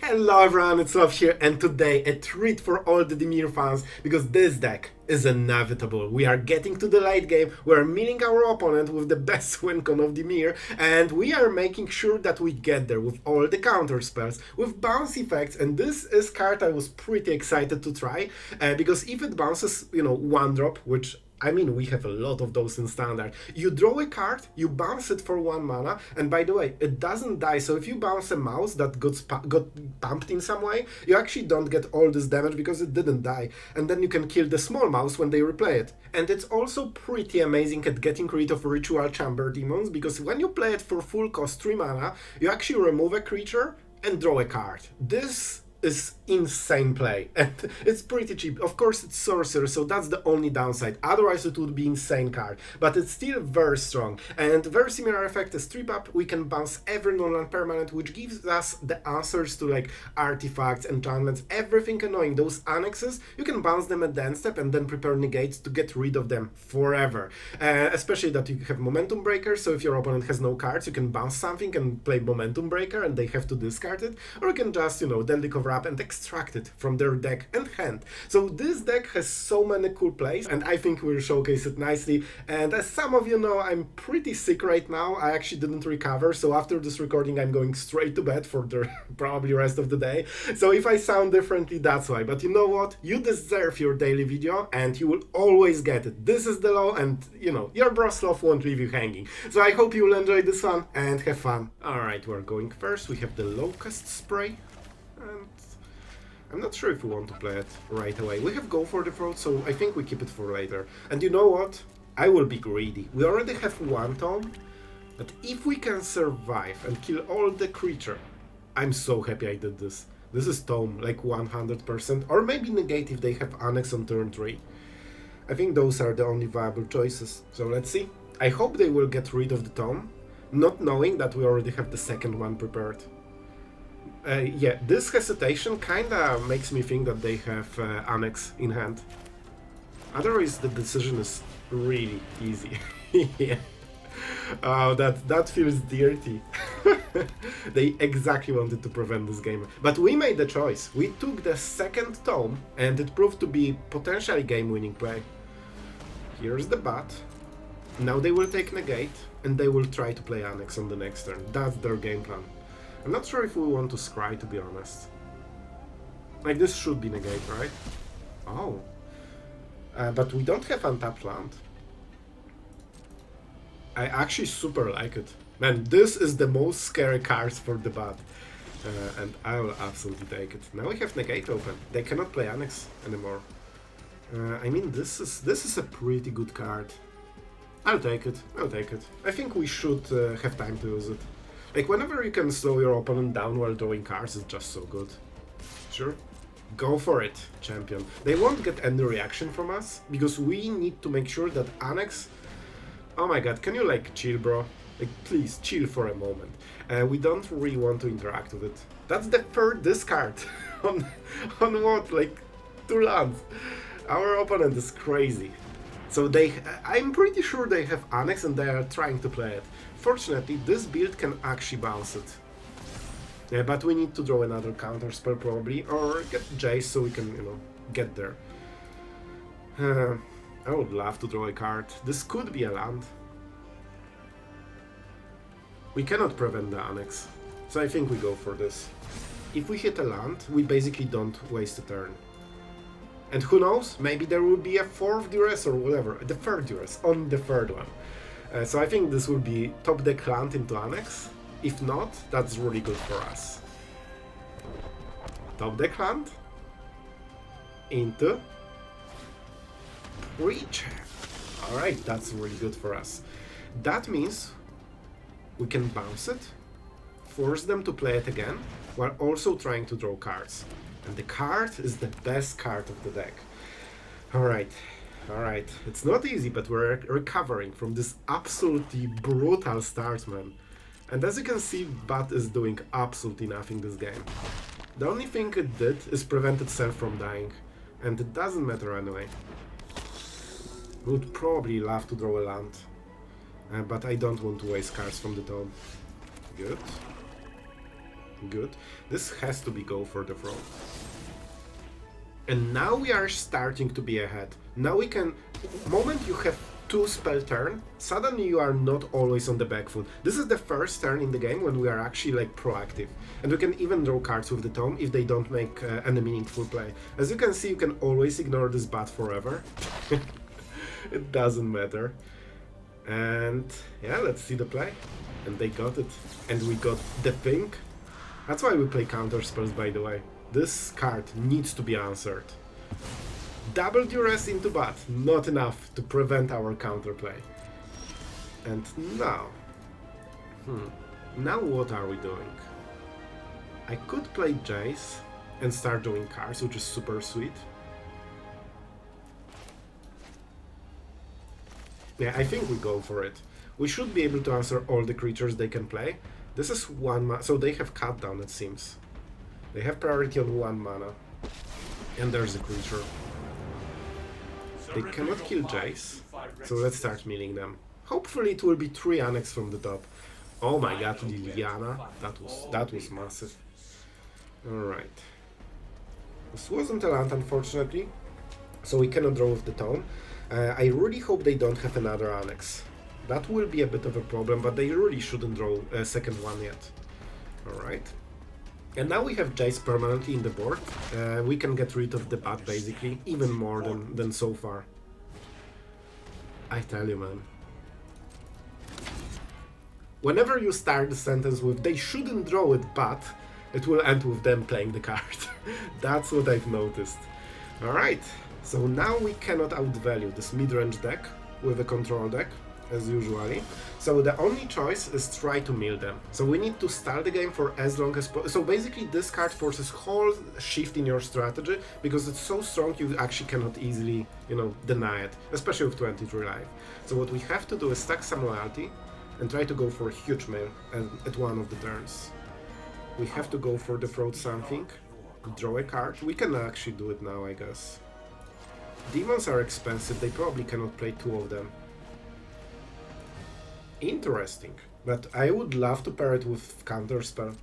Hello everyone, it's Sloth here, and today a treat for all the Dimir fans, because this deck is inevitable. We are getting to the late game, we are meeting our opponent with the best win con of Dimir, and we are making sure that we get there with all the counter spells, with bounce effects, and this is card I was pretty excited to try, because if it bounces, one drop, which I mean, we have a lot of those in standard. You draw a card, you bounce it for 1 mana, and by the way, it doesn't die, so if you bounce a mouse that got pumped in some way, you actually don't get all this damage because it didn't die, and then you can kill the small mouse when they replay it. And it's also pretty amazing at getting rid of Ritual Chamber Demons, because when you play it for full cost 3 mana, you actually remove a creature and draw a card. This is insane play, and it's pretty cheap. Of course it's sorcerer, so that's the only downside, otherwise it would be insane card, but it's still very strong. And very similar effect as Trip Up, we can bounce every non-land permanent, which gives us the answers to like artifacts, enchantments, everything annoying. Those annexes, you can bounce them at the end step and then prepare negates to get rid of them forever. Especially that you have momentum breaker, so if your opponent has no cards, you can bounce something and play momentum breaker and they have to discard it, or you can just, then they cover up and extract it from their deck and hand. So this deck has so many cool plays, and I think we'll showcase it nicely. And as some of you know, I'm pretty sick right now. I actually didn't recover, so after this recording I'm going straight to bed for the probably rest of the day. So if I sound differently, that's why. But you know what? You deserve your daily video and you will always get it. This is the law, and your bro Sloth won't leave you hanging. So I hope you will enjoy this one and have fun. Alright, we're going first. We have the Locust Spray. And I'm not sure if we want to play it right away. We have Go for the Throat, so I think we keep it for later. And you know what? I will be greedy. We already have 1 tome, but if we can survive and kill all the creature, I'm so happy I did this. This is tome, like 100%, or maybe negate if they have Annex on turn 3. I think those are the only viable choices. So let's see. I hope they will get rid of the tome, not knowing that we already have the second one prepared. Yeah, this hesitation kinda makes me think that they have Annex in hand. Otherwise, the decision is really easy. Yeah. Oh, that feels dirty. They exactly wanted to prevent this game. But we made the choice. We took the second tome, and it proved to be potentially game-winning play. Here's the bat. Now they will take Negate, and they will try to play Annex on the next turn. That's their game plan. I'm not sure if we want to scry, to be honest. Like, this should be Negate, right? Oh. But we don't have untapped land. I actually super like it. Man, this is the most scary card for the bot. And I will absolutely take it. Now we have Negate open. They cannot play Annex anymore. I mean, this is a pretty good card. I'll take it. I'll take it. I think we should have time to use it. Like, whenever you can slow your opponent down while drawing cards, it's just so good. Sure. Go for it, champion. They won't get any reaction from us, because we need to make sure that Annex... Oh my god, can you, like, chill, bro? Like, please, chill for a moment. We don't really want to interact with it. That's the third discard. on what? Like, 2 lands. Our opponent is crazy. So I'm pretty sure they have Annex and they are trying to play it. Fortunately, this build can actually bounce it. Yeah, but we need to draw another counter spell probably, or get Jace so we can, get there. I would love to draw a card. This could be a land. We cannot prevent the Annex, so I think we go for this. If we hit a land, we basically don't waste a turn. And who knows, maybe there will be a 4th duress or whatever, the 3rd duress on the 3rd one. So I think this will be top deck land into Annex. If not, that's really good for us. Top deck land into Preacher. Alright, that's really good for us. That means we can bounce it, force them to play it again, while also trying to draw cards. And the card is the best card of the deck. Alright. Alright, it's not easy, but we're recovering from this absolutely brutal start, man. And as you can see, Bat is doing absolutely nothing this game. The only thing it did is prevent itself from dying, and it doesn't matter anyway. Would probably love to draw a land, but I don't want to waste cards from the tome. Good. Good. This has to be go for the throat. And now we are starting to be ahead. Now we can... Moment you have 2 spell turn, suddenly you are not always on the back foot. This is the first turn in the game when we are actually like proactive. And we can even draw cards with the Tome if they don't make any meaningful play. As you can see, you can always ignore this bat forever. It doesn't matter. And yeah, let's see the play. And they got it. And we got the thing. That's why we play counter spells, by the way. This card needs to be answered. Double duress into bat, not enough to prevent our counterplay. And now... Now what are we doing? I could play Jace and start drawing cards, which is super sweet. Yeah, I think we go for it. We should be able to answer all the creatures they can play. This is 1 mana, so they have cut down, it seems. They have priority on 1 mana. And there's a creature. They cannot kill Jace, so let's start milling them. Hopefully it will be 3 Annex from the top. Oh my god, Liliana, that was massive. Alright. This wasn't a land, unfortunately, so we cannot draw with the Tome. I really hope they don't have another Annex. That will be a bit of a problem, but they really shouldn't draw a second one yet. Alright. And now we have Jace permanently in the board. We can get rid of the bat, basically, even more than so far. I tell you, man. Whenever you start the sentence with "they shouldn't draw it, but," it will end with them playing the card. That's what I've noticed. Alright, so now we cannot outvalue this mid-range deck with a control deck, as usually. So the only choice is try to mill them. So we need to start the game for as long as possible. So basically this card forces whole shift in your strategy, because it's so strong you actually cannot easily, you know, deny it, especially with 23 life. So what we have to do is stack some loyalty and try to go for a huge mill at one of the turns. We have to go for the throat something, draw a card. We can actually do it now, I guess. Demons are expensive, they probably cannot play 2 of them. Interesting, but I would love to pair it with counterspell,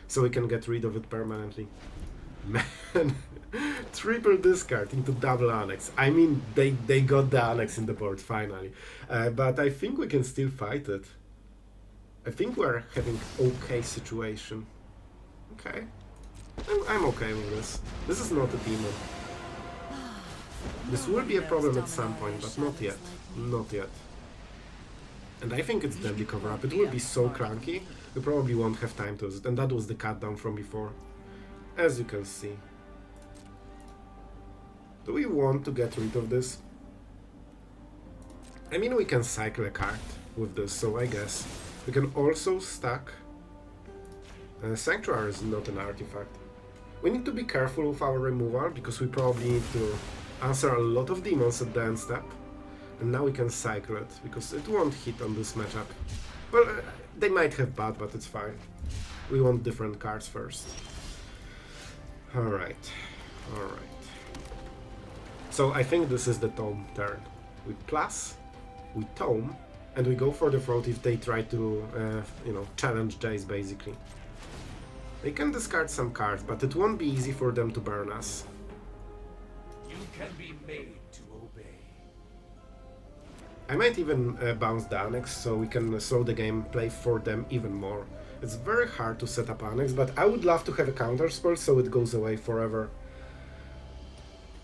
so we can get rid of it permanently. Man, triple discard into double Annex. I mean, they got the Annex in the board finally, but I think we can still fight it. I think we're having okay situation. Okay, I'm okay with this. This is not a demon. This will be a problem at some point, but not yet. Not yet. And I think it's deadly cover-up. It will be so clunky, we probably won't have time to use it. And that was the cut down from before, as you can see. Do we want to get rid of this? I mean, we can cycle a card with this, so I guess. We can also stack... Sanctuary is not an artifact. We need to be careful with our removal, because we probably need to answer a lot of demons at the end step. And now we can cycle it, because it won't hit on this matchup. Well, they might have bad, but it's fine. We want different cards first. Alright, alright. So I think this is the Tome turn. We plus, we Tome, and we go for the throat if they try to, you know, challenge Jace, basically. They can discard some cards, but it won't be easy for them to burn us. You can be made to obey. I might even bounce the Annex, so we can slow the gameplay for them even more. It's very hard to set up Annex, but I would love to have a counter spell so it goes away forever.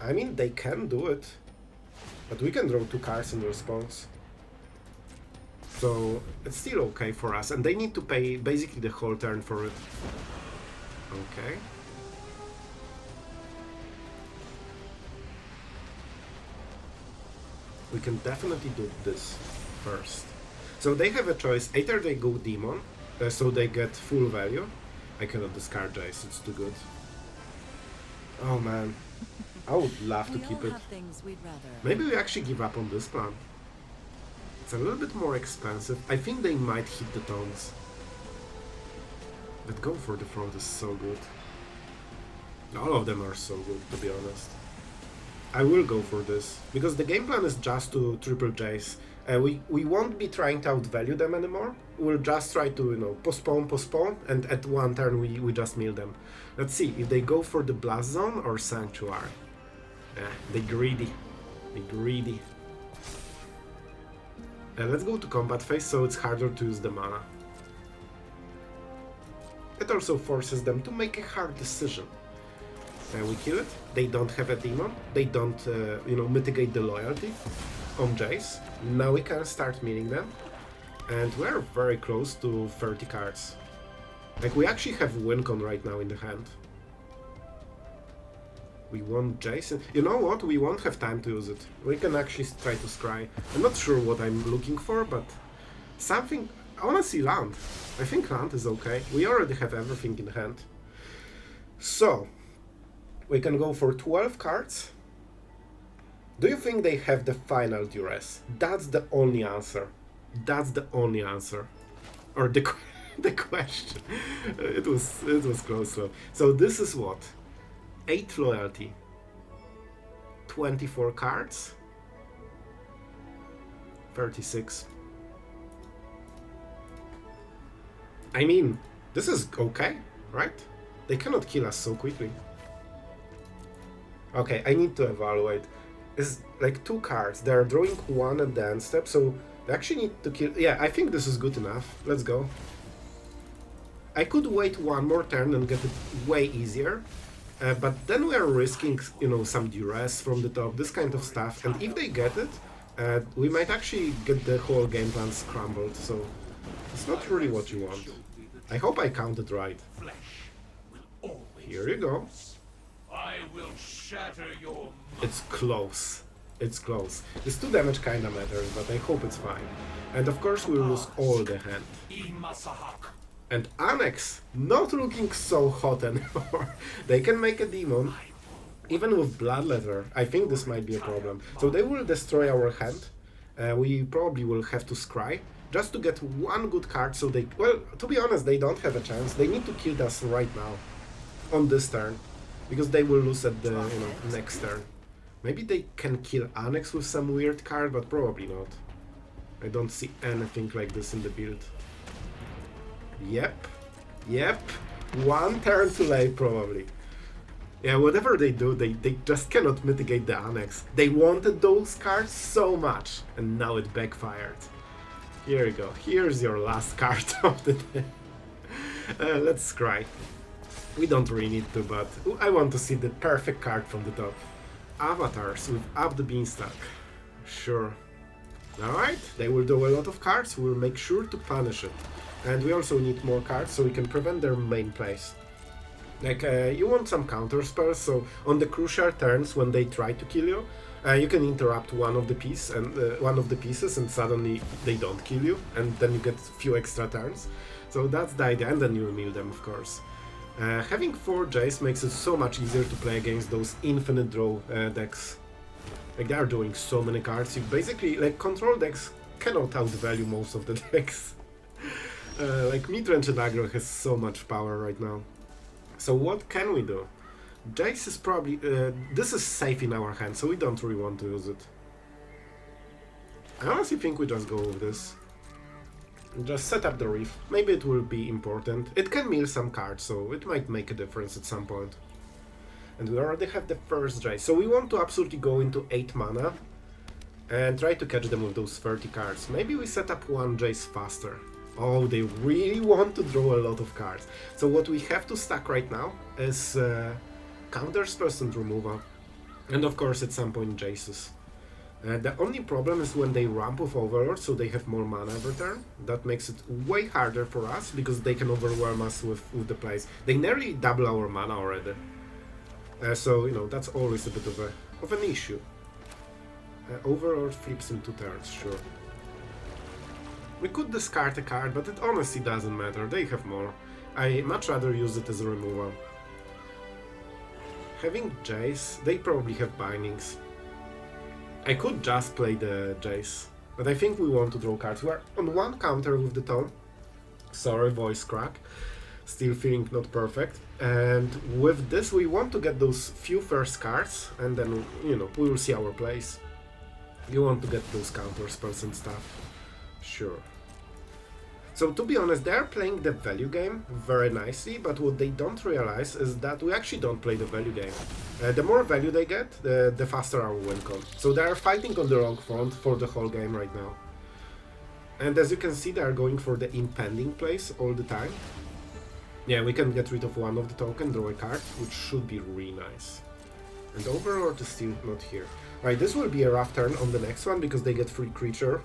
I mean, they can do it, but we can draw 2 cards in response. So it's still okay for us, and they need to pay basically the whole turn for it. Okay. We can definitely do this first. So they have a choice. Either they go Demon, so they get full value. I cannot discard Jace, it's too good. Oh man, I would love to keep it. Maybe we actually give up on this plan. It's a little bit more expensive. I think they might hit the Tomes. But go for the throat is so good. All of them are so good, to be honest. I will go for this, because the game plan is just to triple Jace We won't be trying to outvalue them anymore. We'll just try to, postpone, and at one turn we just mill them. Let's see if they go for the Blast Zone or Sanctuary. They greedy. They greedy. Let's go to combat phase, so it's harder to use the mana. It also forces them to make a hard decision. We kill it. They don't have a demon. They don't, mitigate the loyalty on Jace. Now we can start milling them. And we're very close to 30 cards. Like, we actually have Wincon right now in the hand. We want Jace. You know what? We won't have time to use it. We can actually try to scry. I'm not sure what I'm looking for, but something... I wanna see land. I think land is okay. We already have everything in hand. So, we can go for 12 cards. Do you think they have the final duress? That's the only answer. That's the only answer. Or the question. It was close though. So this is what? 8 loyalty. 24 cards. 36. I mean, this is okay, right? They cannot kill us so quickly. Okay, I need to evaluate. It's like 2 cards. They're drawing 1 at the end step, so they actually need to kill... Yeah, I think this is good enough. Let's go. I could wait 1 more turn and get it way easier, but then we are risking, some duress from the top, this kind of stuff, and if they get it, we might actually get the whole game plan scrambled, so it's not really what you want. I hope I counted right. Here you go. I will shatter your... It's close. It's close. This 2 damage kinda matters, but I hope it's fine. And of course we'll lose all the hand. And Annex, not looking so hot anymore. They can make a demon, even with Bloodletter. I think this might be a problem. So they will destroy our hand. We probably will have to scry, just to get 1 good card, so they... Well, to be honest, they don't have a chance. They need to kill us right now, on this turn, because they will lose at the, next turn. Maybe they can kill Annex with some weird card, but probably not. I don't see anything like this in the build. Yep. 1 turn too late, probably. Yeah, whatever they do, they just cannot mitigate the Annex. They wanted those cards so much, and now it backfired. Here you go. Here's your last card of the day. Let's scry. We don't really need to, but I want to see the perfect card from the top. Avatars with Up the Beanstalk. Sure. Alright, they will do a lot of cards, we'll make sure to punish it. And we also need more cards so we can prevent their main plays. Like, you want some counter spells, so on the crucial turns when they try to kill you, you can interrupt one of the pieces and suddenly they don't kill you, and then you get a few extra turns. So that's the idea, and then you'll mill them, of course. Having 4 Jace makes it so much easier to play against those infinite draw decks. Like, they are doing so many cards, you basically, like, control decks cannot outvalue most of the decks. Like, Midrange and Aggro has so much power right now. So what can we do? Jace is probably... this is safe in our hands, so we don't really want to use it. I honestly think we just go with this. Just set up the Reef. Maybe it will be important. It can mill some cards, so it might make a difference at some point. And we already have the first Jace, so we want to absolutely go into 8 mana and try to catch them with those 30 cards. Maybe we set up 1 Jace faster. Oh, they really want to draw a lot of cards. So what we have to stack right now is counter spells and removal. And of course at some point Jaces. The only problem is when they ramp with Overlord, so they have more mana every turn. That makes it way harder for us, because they can overwhelm us with the plays. They nearly double our mana already. So, that's always a bit of an issue. Overlord flips in 2 turns, sure. We could discard a card, but it honestly doesn't matter, they have more. I much rather use it as a removal. Having Jace, they probably have bindings. I could just play the Jace, but I think we want to draw cards. We are on 1 counter with the Tome. Sorry, voice crack. Still feeling not perfect. And with this we want to get those few first cards, and then, we will see our plays. You want to get those counter spells and stuff. Sure. So to be honest, they're playing the value game very nicely, but what they don't realize is that we actually don't play the value game. The more value they get, the faster our win con. So they're fighting on the wrong front for the whole game right now. And as you can see, they're going for the impending place all the time. Yeah, we can get rid of one of the token, draw a card, which should be really nice. And Overlord is still not here. Right, this will be a rough turn on the next one because they get free creature.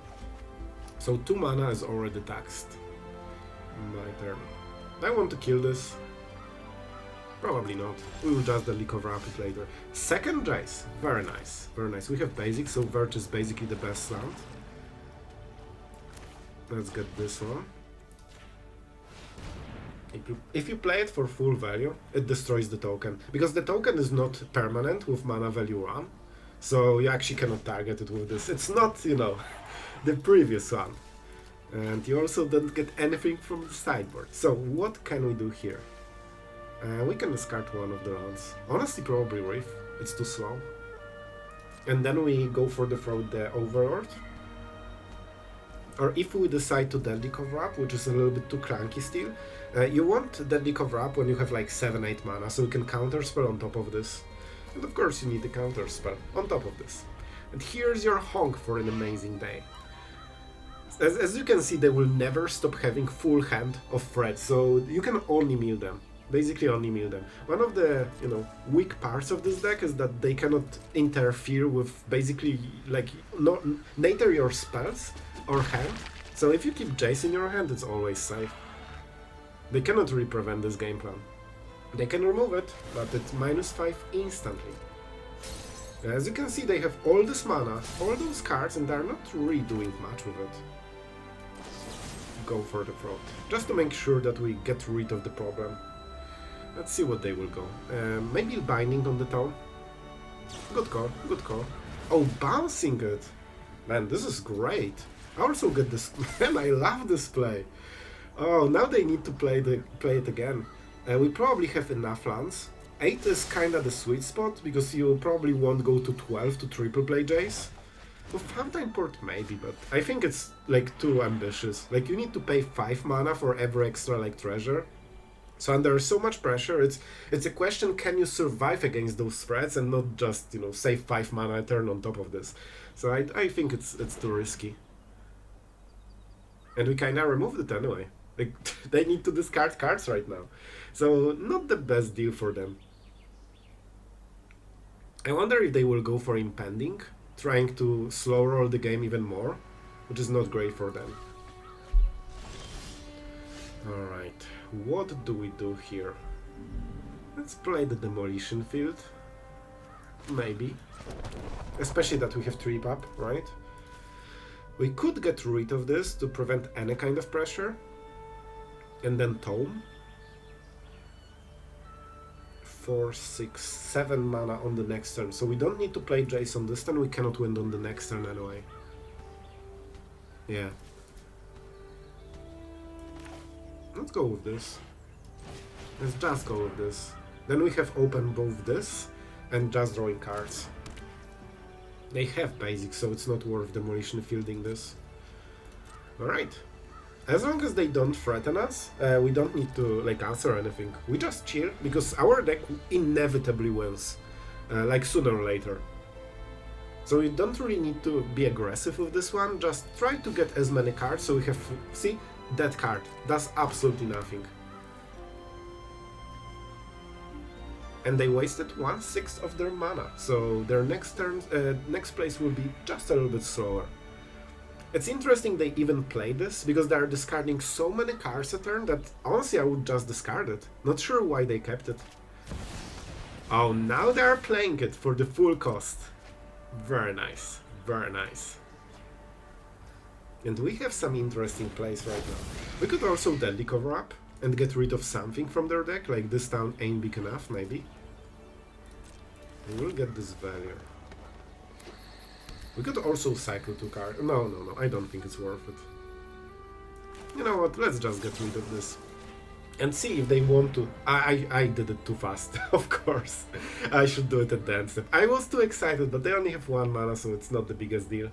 So 2 mana is already taxed. My turn. I want to kill this. Probably not. We will just delete cover up it later. Second Jace. Very nice. Very nice. We have basic, so Verge is basically the best land. Let's get this one. If you play it for full value, it destroys the token. Because the token is not permanent with mana value 1. So you actually cannot target it with this. It's not, you know, the previous one. And you also don't get anything from the sideboard. So what can we do here? We can discard one of the lands. Honestly, probably Reef. It's too slow. And then we go for the Overlord. Or if we decide to Deadly Cover Up, which is a little bit too clunky still, you want Deadly Cover Up when you have like 7-8 mana, so you can counterspell on top of this. And of course you need a counterspell on top of this. And here's your honk for an amazing day. As you can see, they will never stop having full hand of threats, so you can only mill them. Basically only mill them. One of the, you know, weak parts of this deck is that they cannot interfere with basically, like, neither your spells or hand. So if you keep Jace in your hand, it's always safe. They cannot really prevent this game plan. They can remove it, but it's -5 instantly. As you can see, they have all this mana, all those cards, and they're not really doing much with it. Go for the throat, just to make sure that we get rid of the problem. Let's see what they will go. Maybe Binding on the Tome. Good call, good call. Oh, bouncing it! Man, this is great. I also get this. Man, I love this play. Oh, now they need to play it again. We probably have enough lands. 8 is kinda the sweet spot, because you probably won't go to 12 to triple play Jace. With Fountainport maybe, but I think it's like too ambitious. Like, you need to pay 5 mana for every extra like treasure. So under so much pressure, it's a question, can you survive against those threats and not just, you know, save 5 mana a turn on top of this. So I think it's too risky. And we kinda removed it anyway. Like, they need to discard cards right now. So not the best deal for them. I wonder if they will go for Impending, trying to slow roll the game even more, which is not great for them. Alright, what do we do here? Let's play the Demolition Field. Maybe. Especially that we have Trip Up, right? We could get rid of this to prevent any kind of pressure. And then Tome. 4, 6, 7 mana on the next turn. So we don't need to play Jace on this turn, we cannot win on the next turn anyway. Yeah. Let's go with this. Let's just go with this. Then we have open both this and just drawing cards. They have basics, so it's not worth Demolition Fielding this. Alright. As long as they don't threaten us, we don't need to like answer anything. We just chill, because our deck inevitably wins, like sooner or later. So you don't really need to be aggressive with this one, just try to get as many cards so we have... See? That card does absolutely nothing. And they wasted 1/6 of their mana, so their next turn, next place will be just a little bit slower. It's interesting they even play this, because they're discarding so many cards a turn that honestly I would just discard it. Not sure why they kept it. Oh, now they're playing it for the full cost. Very nice, very nice. And we have some interesting plays right now. We could also Deadly Cover Up and get rid of something from their deck, like this town ain't big enough, maybe. And we'll get this value. We could also cycle 2 cards. No, I don't think it's worth it. You know what, let's just get rid of this. and see if they want to. I did it too fast, of course. I should do it at the end step. I was too excited, but they only have 1 mana, so it's not the biggest deal.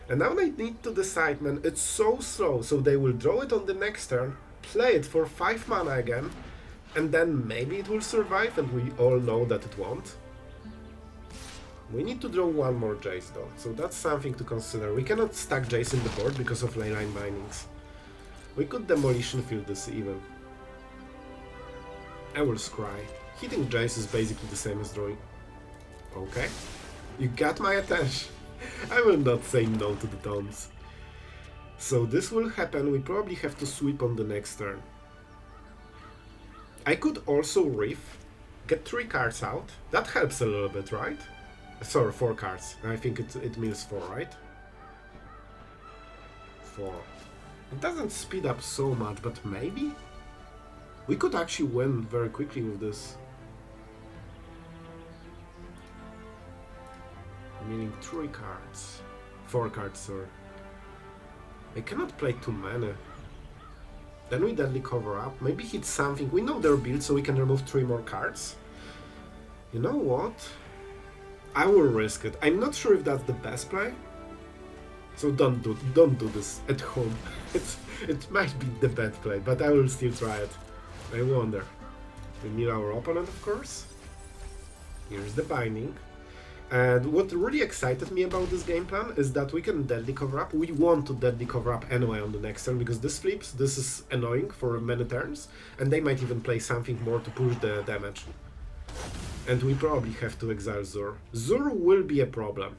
And now they need to decide, man, it's so slow, so they will draw it on the next turn, play it for 5 mana again, and then maybe it will survive, and we all know that it won't. We need to draw 1 more Jace though, so that's something to consider. We cannot stack Jace in the board because of leyline bindings. We could Demolition Field this even. I will scry. Hitting Jace is basically the same as drawing. Okay, you got my attention. I will not say no to the tomes. So this will happen, we probably have to sweep on the next turn. I could also Reef, get 3 cards out. That helps a little bit, right? Sorry, 4 cards. I think it means 4, right? 4. It doesn't speed up so much, but maybe? We could actually win very quickly with this. Meaning 3 cards. 4 cards, sorry. I cannot play too many. Then we deadly cover up. Maybe hit something. We know their build, so we can remove 3 more cards. You know what? I will risk it. I'm not sure if that's the best play. So don't do this at home. It might be the bad play, but I will still try it. I wonder. We meet our opponent, of course. Here's the binding. And what really excited me about this game plan is that we can deadly cover up. We want to deadly cover up anyway on the next turn, because this flips, this is annoying for many turns, and they might even play something more to push the damage. And we probably have to exile Zur. Zur will be a problem,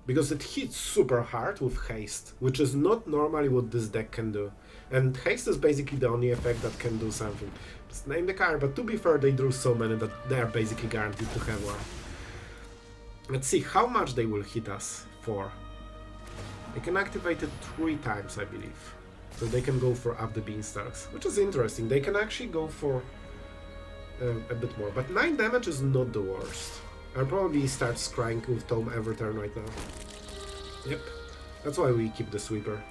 because it hits super hard with haste, which is not normally what this deck can do. And haste is basically the only effect that can do something. Just name the card, but to be fair, they drew so many that they are basically guaranteed to have one. Let's see how much they will hit us for. They can activate it 3 times, I believe. So they can go for up the beanstalks, which is interesting. They can actually go for a bit more. But 9 damage is not the worst. I'll probably start scrying with Tome every turn right now. Yep, that's why we keep the sweeper.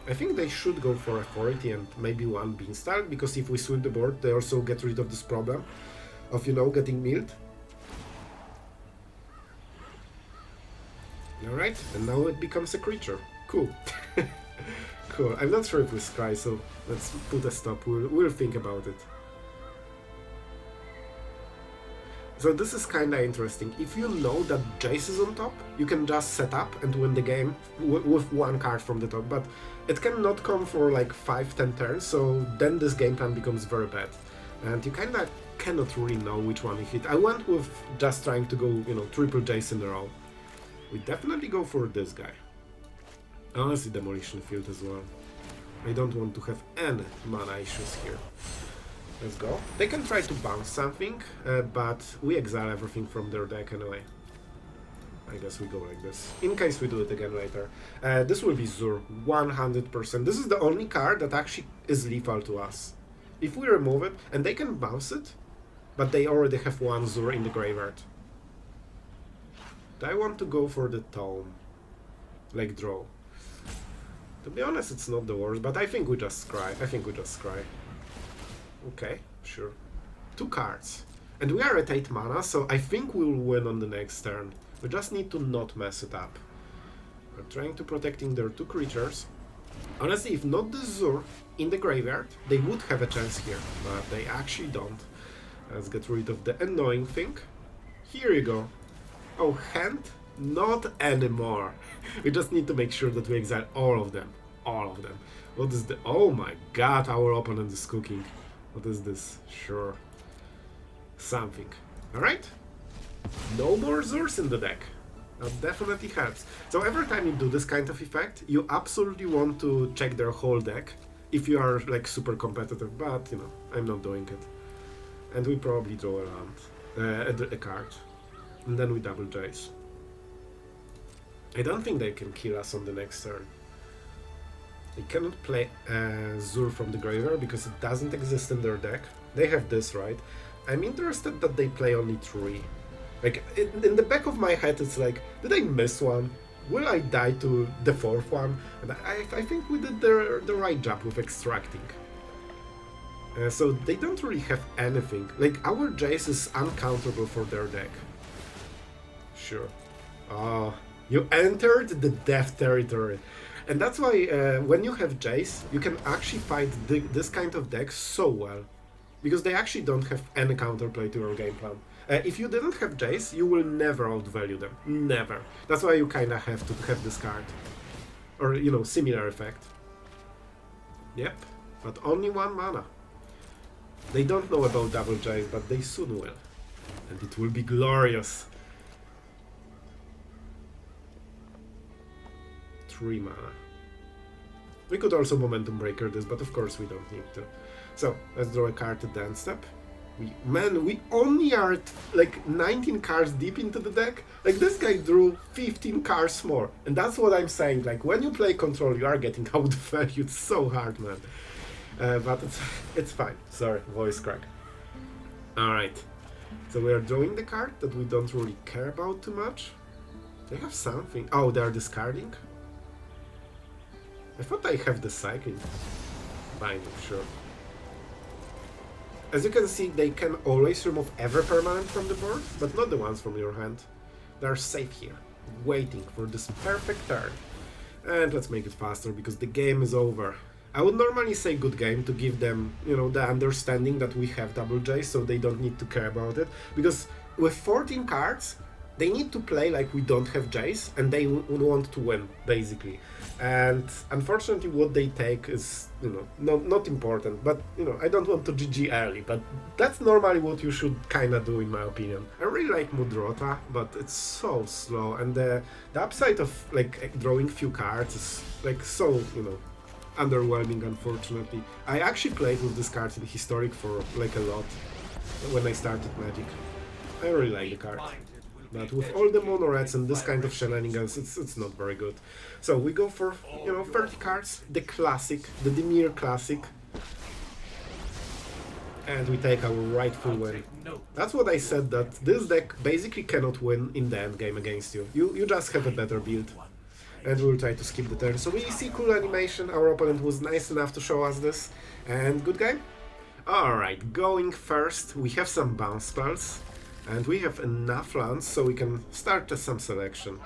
I think they should go for authority and maybe 1 beanstalk, because if we sweep the board, they also get rid of this problem of, you know, getting milled. Alright, and now it becomes a creature. Cool. Cool. I'm not sure if we scry, so let's put a stop. We'll think about it. So this is kinda interesting. If you know that Jace is on top, you can just set up and win the game with 1 card from the top, but it cannot come for like 5-10 turns, so then this game plan becomes very bad. And you kinda cannot really know which one you hit. I went with just trying to go, you know, triple Jace in a row. We definitely go for this guy. Honestly, Demolition Field as well. I don't want to have any mana issues here. Let's go. They can try to bounce something, but we exile everything from their deck anyway. I guess we go like this, in case we do it again later. This will be Zur, 100%. This is the only card that actually is lethal to us. If we remove it, and they can bounce it, but they already have 1 Zur in the graveyard. Do I want to go for the Tome? Like draw? To be honest, it's not the worst, but I think we just scry. Okay, sure. 2 cards. And we are at 8 mana, so I think we will win on the next turn. We just need to not mess it up. We're trying to protecting their 2 creatures. Honestly, if not the Zur in the graveyard, they would have a chance here, but they actually don't. Let's get rid of the annoying thing. Here you go. Oh, hand? Not anymore. We just need to make sure that we exile all of them. All of them. What is the... Oh my god, our opponent is cooking. What is this? Sure. Something. Alright? No more Zurs in the deck. That definitely helps. So every time you do this kind of effect, you absolutely want to check their whole deck if you are like super competitive, but you know, I'm not doing it. And we probably draw around a card. And then we double Jace. I don't think they can kill us on the next turn. They cannot play Zur from the graveyard because it doesn't exist in their deck. They have this, right? I'm interested that they play only 3. Like, in the back of my head, it's like, did I miss one? Will I die to the fourth one? And I think we did the right job with extracting. So they don't really have anything. Like, our Jace is uncounterable for their deck. Sure. Oh, you entered the death territory. And that's why when you have Jace, you can actually fight this kind of deck so well. Because they actually don't have any counterplay to your game plan. If you didn't have Jace, you will never outvalue them. Never. That's why you kinda have to have this card. Or, you know, similar effect. Yep, but only 1 mana. They don't know about double Jace, but they soon will. And it will be glorious. 3 mana. We could also Momentum Breaker this, but of course we don't need to. So, let's draw a card at the end step. We only are like 19 cards deep into the deck. Like, this guy drew 15 cards more. And that's what I'm saying, like, when you play control, you are getting outvalued so hard, man. But it's fine. Sorry, voice crack. Alright. So we are drawing the card that we don't really care about too much. They have something. Oh, they are discarding? I thought I have the cycling. Binding, sure. As you can see, they can always remove every permanent from the board, but not the ones from your hand. They are safe here, waiting for this perfect turn. And let's make it faster, because the game is over. I would normally say good game to give them, you know, the understanding that we have double J, so they don't need to care about it. Because with 14 cards, they need to play like we don't have Jace, and they want to win, basically. And unfortunately, what they take is, you know, not important. But, you know, I don't want to GG early, but that's normally what you should kind of do, in my opinion. I really like Mudrota, but it's so slow, and the upside of, like, drawing few cards is, like, so, you know, underwhelming, unfortunately. I actually played with this card in Historic for, like, a lot when I started Magic. I really like the card. But with all the mono reds and this kind of shenanigans, it's not very good. So we go for, you know, 30 cards, the classic, the Dimir classic. And we take our rightful win. That's what I said, that this deck basically cannot win in the end game against you. You just have a better build. And we'll try to skip the turn. So we see cool animation, our opponent was nice enough to show us this. And good game? Alright, going first, we have some bounce spells. And we have enough lands, so we can start some selection.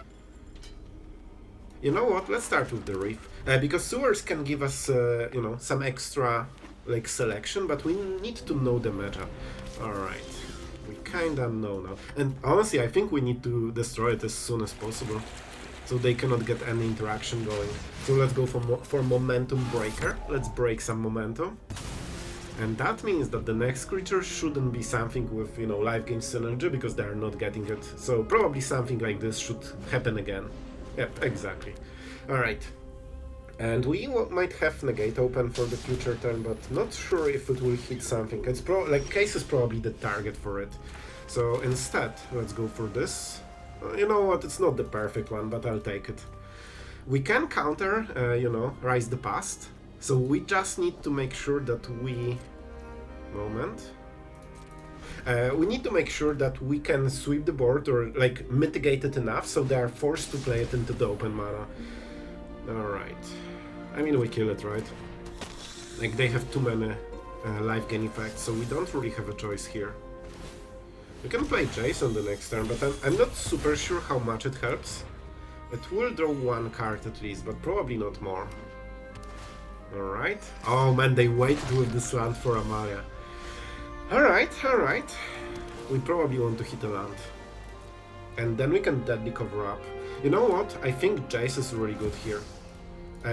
You know what, let's start with the Reef. Because Sewers can give us, you know, some extra, like, selection, but we need to know the meta. Alright, we kinda know now. And honestly, I think we need to destroy it as soon as possible, so they cannot get any interaction going. So let's go for Momentum Breaker. Let's break some momentum. And that means that the next creature shouldn't be something with, you know, life gain synergy, because they are not getting it. So probably something like this should happen again. Yep, exactly. Alright. And we might have Negate open for the future turn, but not sure if it will hit something. It's like, Case is probably the target for it. So instead, let's go for this. You know what, it's not the perfect one, but I'll take it. We can counter, you know, Rise the Past. So we just need to make sure that we... we need to make sure that we can sweep the board, or, like, mitigate it enough so they are forced to play it into the open mana. Alright. I mean, we kill it, right? Like, they have too many life gain effects, so we don't really have a choice here. We can play Jace on the next turn, but I'm not super sure how much it helps. It will draw 1 card at least, but probably not more. Alright. Oh man, they waited with this land for Amalia. Alright, alright. We probably want to hit a land. And then we can deadly cover up. You know what? I think Jace is really good here.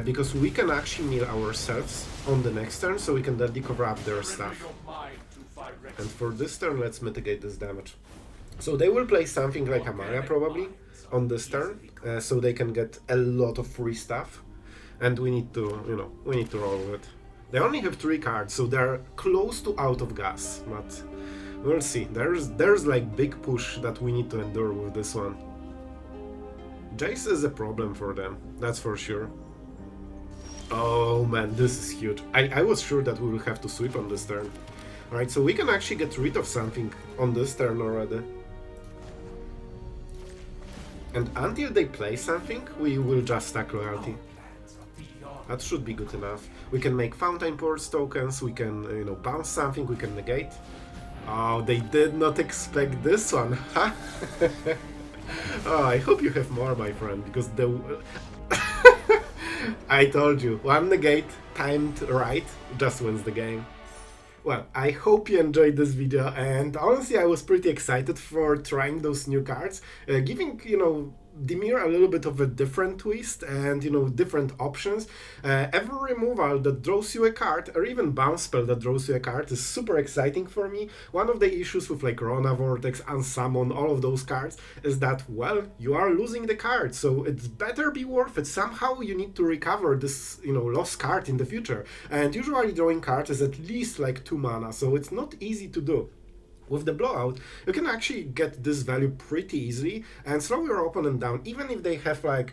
Because we can actually mill ourselves on the next turn, so we can deadly cover up their stuff. And for this turn, let's mitigate this damage. So they will play something like Amalia probably on this turn, so they can get a lot of free stuff. And we need to, you know, we need to roll with it. They only have 3 cards, so they're close to out of gas, but we'll see. There's like big push that we need to endure with this one. Jace is a problem for them, that's for sure. Oh man, this is huge. I was sure that we will have to sweep on this turn. Alright, so we can actually get rid of something on this turn already. And until they play something, we will just stack loyalty. That should be good enough. We can make Fountainport tokens, we can, bounce something, we can negate. Oh, they did not expect this one, huh? Oh, I hope you have more, my friend, because the... I told you, one negate timed right just wins the game. Well, I hope you enjoyed this video, and honestly I was pretty excited for trying those new cards, giving, Dimir a little bit of a different twist and, different options. Every removal that draws you a card, or even bounce spell that draws you a card, is super exciting for me. One of the issues with like Rona Vortex, Unsummon, all of those cards, is that, well, you are losing the card, so it's better be worth it. Somehow you need to recover this, lost card in the future. And usually drawing cards is at least like 2 mana, so it's not easy to do. With the blowout, you can actually get this value pretty easily and slow your opponent down, even if they have like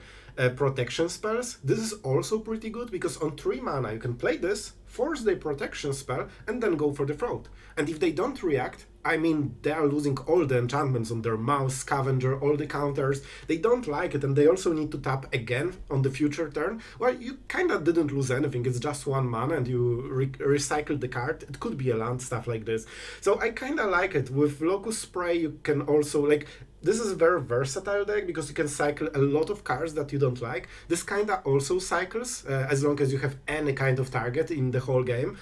protection spells. This is also pretty good because on 3 mana you can play this, force their protection spell, and then go for the throat. And if they don't react, I mean, they are losing all the enchantments on their Mouse, Scavenger, all the counters. They don't like it, and they also need to tap again on the future turn. Well, you kinda didn't lose anything, it's just 1 mana and you recycled the card. It could be a land, stuff like this. So I kinda like it. With Locust Spray you can also, like, this is a very versatile deck because you can cycle a lot of cards that you don't like. This kinda also cycles, as long as you have any kind of target in the whole game.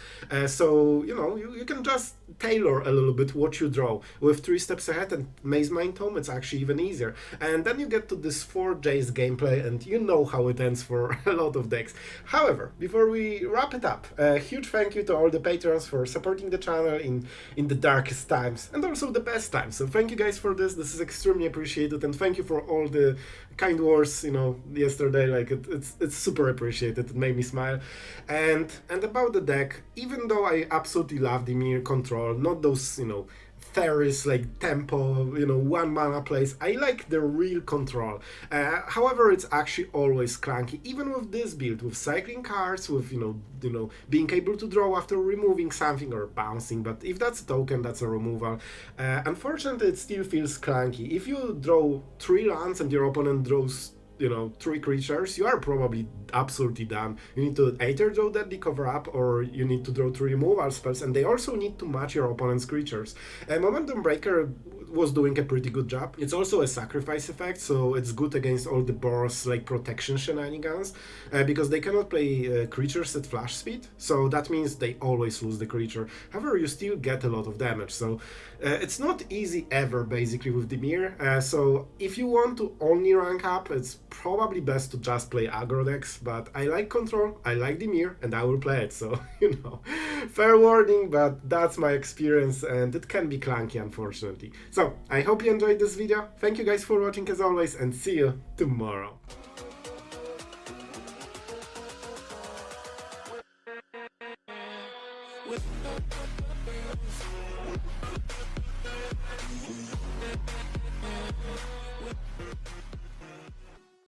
So, you can just tailor a little bit what you draw. With 3 steps ahead and Mazemind Tome, it's actually even easier. And then you get to this 4 Jace gameplay, and you know how it ends for a lot of decks. However, before we wrap it up, a huge thank you to all the patrons for supporting the channel in the darkest times, and also the best times. So thank you guys for this. This is extremely appreciated, and thank you for all the kind words, yesterday. Like, it's super appreciated. It made me smile. And about the deck, even though I absolutely love Dimir control, not those, Ferris, like tempo, 1 mana plays. I like the real control. However, it's actually always clunky, even with this build, with cycling cards, with being able to draw after removing something or bouncing. But if that's a token, that's a removal. Unfortunately, it still feels clunky. If you draw 3 lands and your opponent draws 3 creatures, you are probably absolutely done. You need to either draw Deadly Cover Up, or you need to draw 3 removal spells, and they also need to match your opponent's creatures. Momentum Breaker was doing a pretty good job. It's also a sacrifice effect, so it's good against all the boss like protection shenanigans, because they cannot play creatures at flash speed, so that means they always lose the creature. However, you still get a lot of damage, so it's not easy ever basically with Dimir. So if you want to only rank up, it's probably best to just play aggro decks, but I like control, I like Dimir, and I will play it, so fair warning, but that's my experience, and it can be clunky, unfortunately. So I hope you enjoyed this video. Thank you guys for watching as always, and see you tomorrow. With